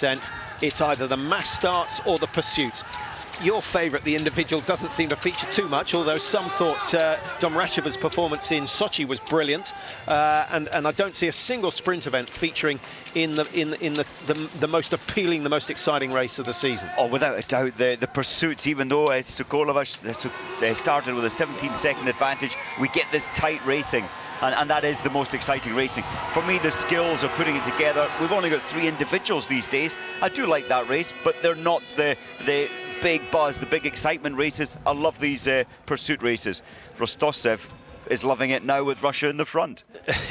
descent, it's either the mass starts or the pursuits. Your favourite, the individual, doesn't seem to feature too much, although some thought Domracheva's performance in Sochi was brilliant, and I don't see a single sprint event featuring in the most appealing, the most exciting race of the season. Oh, without a doubt, the pursuits, even though Sokolova started with a 17-second advantage, we get this tight racing. And that is the most exciting racing. For me, the skills of putting it together, we've only got 3 individuals these days. I do like that race, but they're not the big buzz, the big excitement races. I love these pursuit races. Rostosov is loving it now with Russia in the front.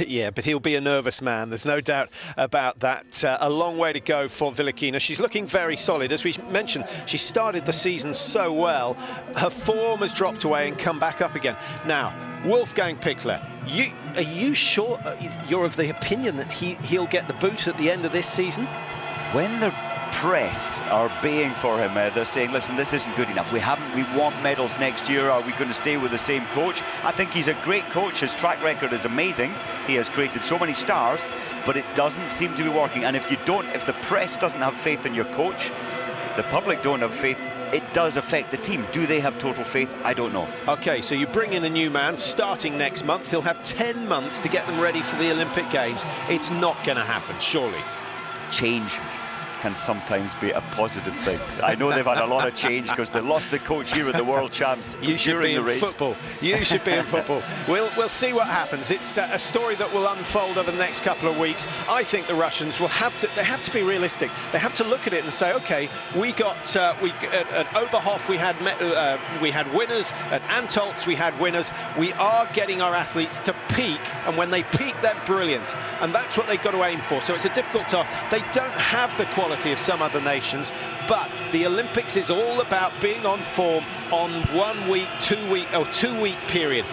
Yeah, but he'll be a nervous man. There's no doubt about that. A long way to go for Vilakina. She's looking very solid. As we mentioned, she started the season so well. Her form has dropped away and come back up again. Now, Wolfgang Pichler, are you sure you're of the opinion that he'll get the boot at the end of this season? When the press are baying for him, they're saying, listen, this isn't good enough. We want medals next year. Are we going to stay with the same coach? I think he's a great coach. His track record is amazing. He has created so many stars, but it doesn't seem to be working. And if the press doesn't have faith in your coach, the public don't have faith, it does affect the team. Do they have total faith? I don't know. Okay, so you bring in a new man starting next month. He'll have 10 months to get them ready for the Olympic Games. It's not going to happen, surely. Change can sometimes be a positive thing. I know they've had a lot of change because they lost the coach here at the World Champs. You should be in football. You should be in football. We'll see what happens. It's a story that will unfold over the next couple of weeks. I think the Russians will have to be realistic. They have to look at it and say, okay, at Oberhof we had winners, at Antolz we had winners. We are getting our athletes to peak, and when they peak, they're brilliant, and that's what they've got to aim for. So it's a difficult task. They don't have the quality of some other nations, but the Olympics is all about being on form on 1 week, 2 week, or 2 week period.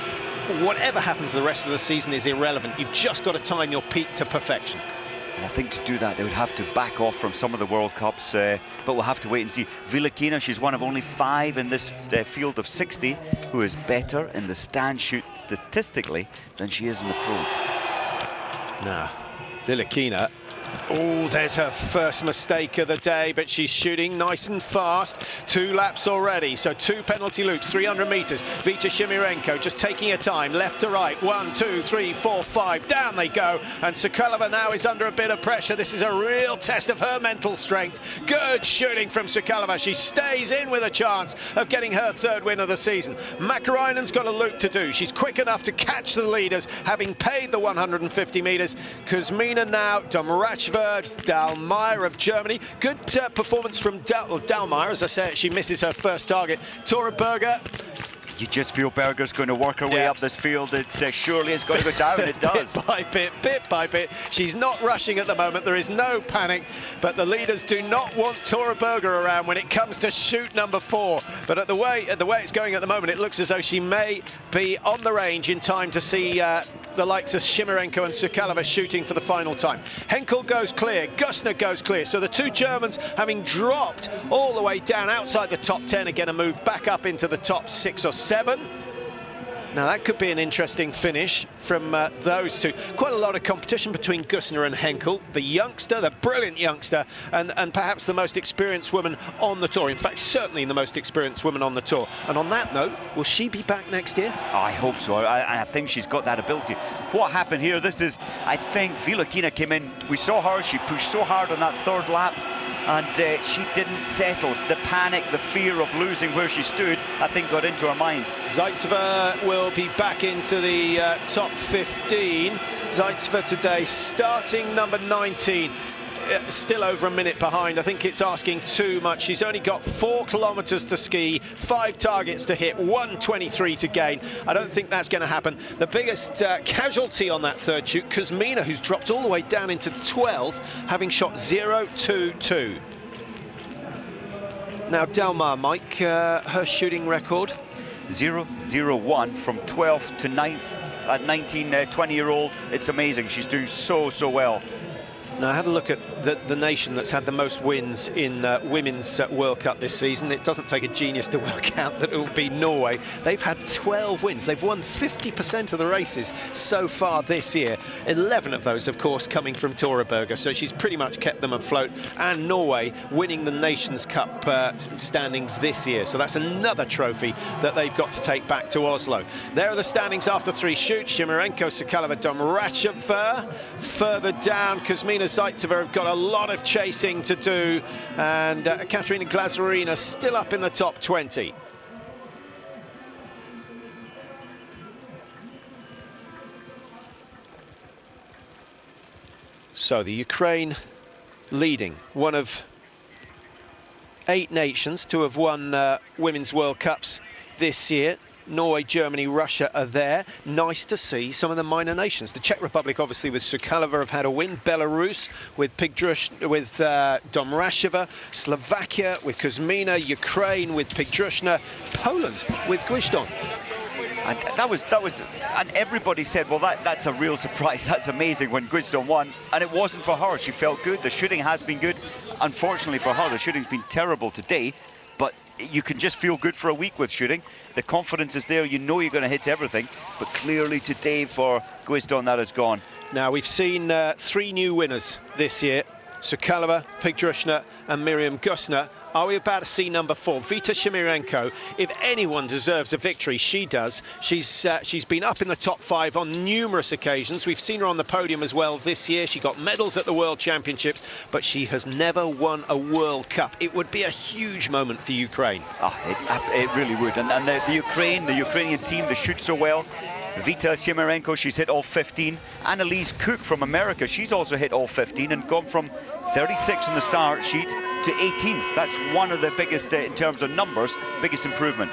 Whatever happens the rest of the season is irrelevant. You've just got to time your peak to perfection. And I think to do that, they would have to back off from some of the World Cups, but we'll have to wait and see. Vilakina, she's one of only 5 in this field of 60 who is better in the stand shoot statistically than she is in the pro. Now, Vilakina, oh, there's her first mistake of the day, but she's shooting nice and fast. 2 laps already, so 2 penalty loops, 300 meters. Vita Shimirenko just taking her time, left to right. 1, 2, 3, 4, 5. Down they go, and Sokolova now is under a bit of pressure. This is a real test of her mental strength. Good shooting from Sokolova. She stays in with a chance of getting her 3rd win of the season. Makarainen's got a loop to do. She's quick enough to catch the leaders, having paid the 150 meters. Kuzmina now, Domrachev, Dahlmeier of Germany. Good performance from Dahlmeier. As I said, she misses her first target. Tora Berger. You just feel Berger's going to work her way up this field. It's surely it's going to go down. It does. Bit by bit. She's not rushing at the moment. There is no panic, but the leaders do not want Tora Berger around when it comes to shoot number 4. But the way it's going at the moment, it looks as though she may be on the range in time to see the likes of Shimirenko and Sokolova shooting for the final time. Henkel goes clear, Gustner goes clear. So the 2 Germans, having dropped all the way down outside the top 10, are going to move back up into the top 6 or 7. Now that could be an interesting finish from those 2. Quite a lot of competition between Gustner and Henkel, the youngster, the brilliant youngster, and perhaps the most experienced woman on the tour. In fact, certainly the most experienced woman on the tour. And on that note, will she be back next year? I hope so. I think she's got that ability. What happened here, I think Vilakina came in, we saw her, she pushed so hard on that 3rd lap, and she didn't settle. The panic, the fear of losing where she stood, I think got into her mind. Zaitseva will be back into the top 15. Zaitseva today starting number 19. Still over a minute behind. I think it's asking too much. She's only got 4 kilometers to ski, 5 targets to hit, 1:23 to gain. I don't think that's going to happen. The biggest casualty on that 3rd shoot, Kuzmina, who's dropped all the way down into 12th, having shot 0.22. Now, Dahlmeier, Mike, her shooting record? 0.01 from 12th to 9th at 19, 20-year-old. It's amazing. She's doing so well. Now, I had a look at the nation that's had the most wins in Women's World Cup this season. It doesn't take a genius to work out that it will be Norway. They've had 12 wins. They've won 50% of the races so far this year. 11 of those, of course, coming from Tora Berger. So she's pretty much kept them afloat. And Norway winning the Nations Cup standings this year. So that's another trophy that they've got to take back to Oslo. There are the standings after 3 shoots. Shimarenko, Sokolova, Domracheva. Further down, Kuzmina, Zaitseva have got a lot of chasing to do, and Katerina Glazarina still up in the top 20. So the Ukraine leading, one of 8 nations to have won Women's World Cups this year. Norway, Germany, Russia are there. Nice to see some of the minor nations. The Czech Republic, obviously, with Sokolova have had a win. Belarus with Domracheva. Slovakia with Kuzmina. Ukraine with Pigdrushna. Poland with Gwizdon. And that was, and everybody said, well, that's a real surprise. That's amazing when Gwizdon won, and it wasn't for her. She felt good. The shooting has been good. Unfortunately for her, the shooting's been terrible today. But you can just feel good for a week with shooting. The confidence is there. You know you're going to hit everything. But clearly today for Gwizdon, that is gone. Now, we've seen 3 new winners this year. Sokolova, Pigdrushna and Miriam Gusner. Are we about to see number 4? Vita Shimarenko, if anyone deserves a victory, she does. She's been up in the top 5 on numerous occasions. We've seen her on the podium as well this year. She got medals at the World Championships, but she has never won a World Cup. It would be a huge moment for Ukraine. It really would. And the Ukrainian team, they shoot so well. Vita Shimarenko, she's hit all 15. Annalise Cook from America, she's also hit all 15 and gone from 36 on the start sheet to 18th. That's one of the biggest, in terms of numbers, biggest improvement.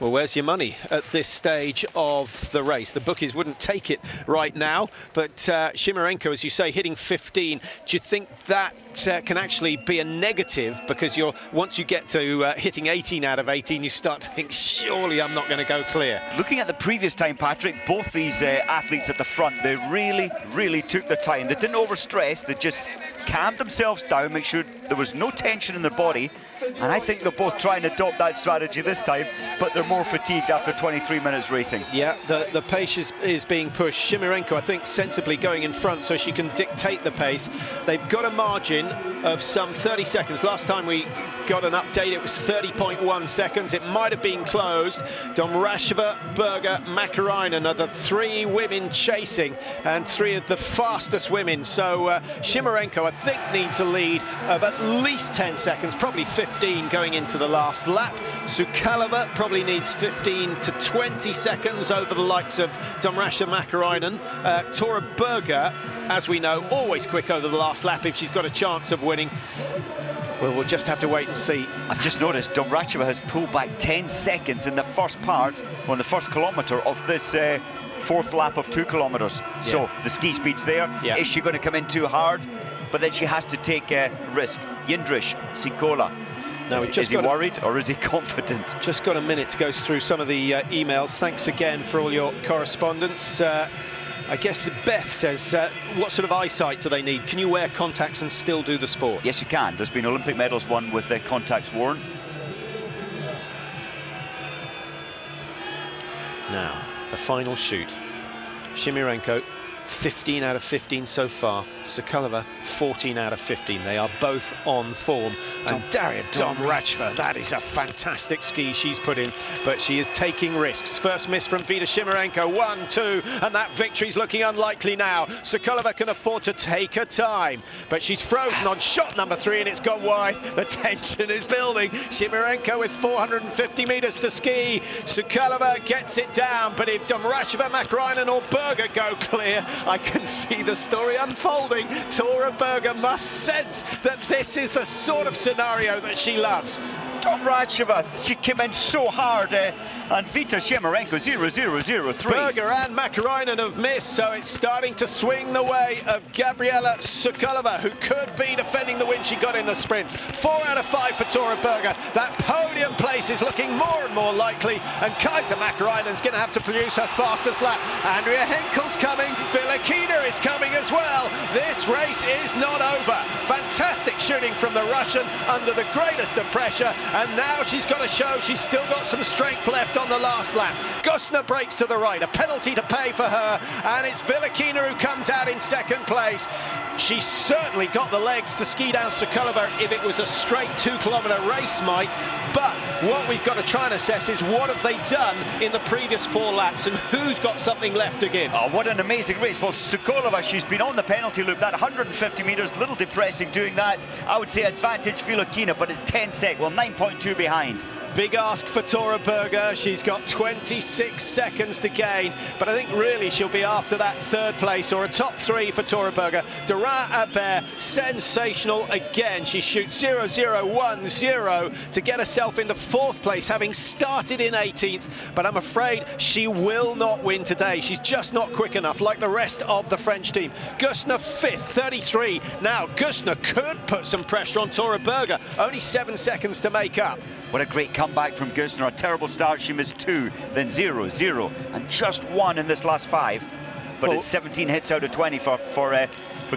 Well, where's your money at this stage of the race? The bookies wouldn't take it right now, but Shimarenko, as you say, hitting 15. Do you think that can actually be a negative? Because once you get to hitting 18 out of 18, you start to think, surely I'm not going to go clear. Looking at the previous time, Patrick, both these athletes at the front, they really took their time. They didn't overstress, they just calmed themselves down, make sure there was no tension in their body. And I think they're both trying to adopt that strategy this time, but they're more fatigued after 23 minutes racing. Yeah, the pace is being pushed. Shimarenko, I think, sensibly going in front so she can dictate the pace. They've got a margin of some 30 seconds. Last time we got an update, it was 30.1 seconds. It might have been closed. Domracheva, Berger, Mäkäräinen are the 3 women chasing, and 3 of the fastest women. So Shimarenko, I think, needs a lead of at least 10 seconds, probably 15 going into the last lap. Sokolova probably needs 15 to 20 seconds over the likes of Domracheva, Mäkäräinen. Tora Berger, as we know, always quick over the last lap if she's got a chance of winning. Well, we'll just have to wait and see. I've just noticed Domracheva has pulled back 10 seconds in the first part, on the first kilometre of this 4th lap of 2 kilometres. Yeah. So the ski speed's there. Yeah. Is she going to come in too hard? But then she has to take a risk. Jindřich Sikola. Now, is he worried or is he confident? Just got a minute to go through some of the emails. Thanks again for all your correspondence. I guess Beth says, what sort of eyesight do they need? Can you wear contacts and still do the sport? Yes, you can. There's been Olympic medals won with their contacts worn. Now, the final shoot. Shimarenko, 15 out of 15 so far. Sokolova, 14 out of 15. They are both on form. And Daria Domracheva, that is a fantastic ski she's put in, but she is taking risks. First miss from Vita Shimarenko, 1, 2, and that victory's looking unlikely now. Sokolova can afford to take her time, but she's frozen on shot number 3 and it's gone wide. The tension is building. Shimarenko with 450 meters to ski. Sokolova gets it down, but if Domracheva, Mäkäräinen or Berger go clear, I can see the story unfolding. Tora Berger must sense that this is the sort of scenario that she loves. Domracheva, she came in so hard, and Vita Shimarenko 0-0-0-3. Berger and Mäkäräinen have missed, so it's starting to swing the way of Gabriela Sokolova, who could be defending the win. she got in the sprint. 4 out of 5 for Tora Berger. That podium place is looking more and more likely, and Kajsa Mäkäräinen's going to have to produce her fastest lap. Andrea Henkel's coming, Vilakina is coming as well. This race is not over. Fantastic shooting from the Russian under the greatest of pressure, and now she's got to show she's still got some strength left on the last lap. Gustner breaks to the right, a penalty to pay for her, and it's Vilakina who comes out in second place. She's certainly got the legs to ski down Sokolova if it was a straight 2-kilometre race, Mike, but what we've got to try and assess is what have they done in the previous 4 laps and who's got something left to give. Oh, what an amazing race. Well, Sokolova, she's been on the penalty loop, that 150 metres, little depressing doing that. I would say advantage Vilakina, but it's 10 sec, well, 9.2 behind. Big ask for Tora Berger. She's got 26 seconds to gain, but I think really she'll be after that 3rd place or a top 3 for Tora Berger. Durand-Abert, sensational again. She shoots 0-0-1-0 to get herself into 4th place, having started in 18th, but I'm afraid she will not win today. She's just not quick enough, like the rest of the French team. Gustner 5th, 33. Now, Gustner could put some pressure on Tora Berger. Only 7 seconds to make up. What a great comeback from Gustner. A terrible start. She missed 2, then 0, 0, and just 1 in this last 5. But it's 17 hits out of 20 for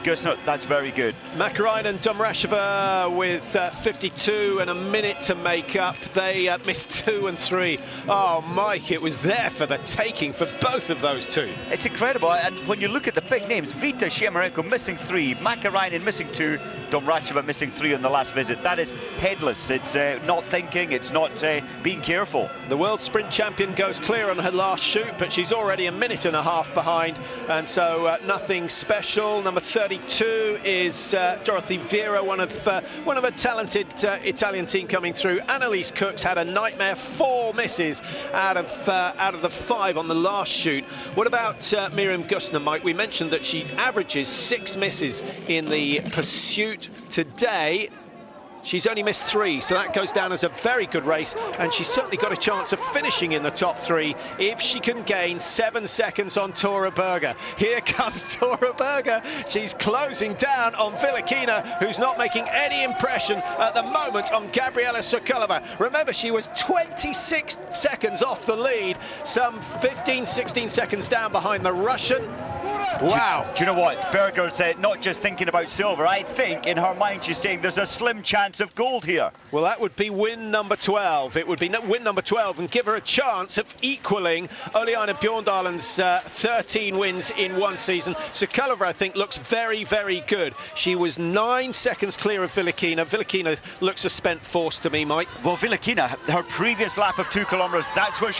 Gustner. That's very good. Mäkäräinen, Domracheva with 52 and a minute to make up. They missed 2 and 3. Oh, Mike, it was there for the taking for both of those two. It's incredible, and when you look at the big names, Vita Shemerenko missing 3, Mäkäräinen missing 2, Domracheva missing 3 on the last visit. That is headless. It's not thinking, it's not being careful. The world sprint champion goes clear on her last shoot, but she's already a minute and a half behind, and so nothing special. Number 32 is Dorothy Vera, one of a talented Italian team coming through. Annalise Cooks had a nightmare, 4 misses out of the 5 on the last shoot. What about Miriam Gustner, Mike? We mentioned that she averages 6 misses in the pursuit today. She's only missed 3, so that goes down as a very good race, and she's certainly got a chance of finishing in the top 3 if she can gain 7 seconds on Tora Berger. Here comes Tora Berger. She's closing down on Vilakina, who's not making any impression at the moment on Gabriela Sokolova. Remember, she was 26 seconds off the lead, some 15, 16 seconds down behind the Russian. Wow. Do you know what? Berger's not just thinking about silver. I think in her mind she's saying there's a slim chance of gold here. Well, that would be win number 12. It would be win number 12 and give her a chance of equaling Oleana Bjorndal's 13 wins in one season. Sokolova, I think, looks very, very good. She was 9 seconds clear of Vilakina. Vilakina looks a spent force to me, Mike. Well, Vilakina, her previous lap of 2 kilometres, that's where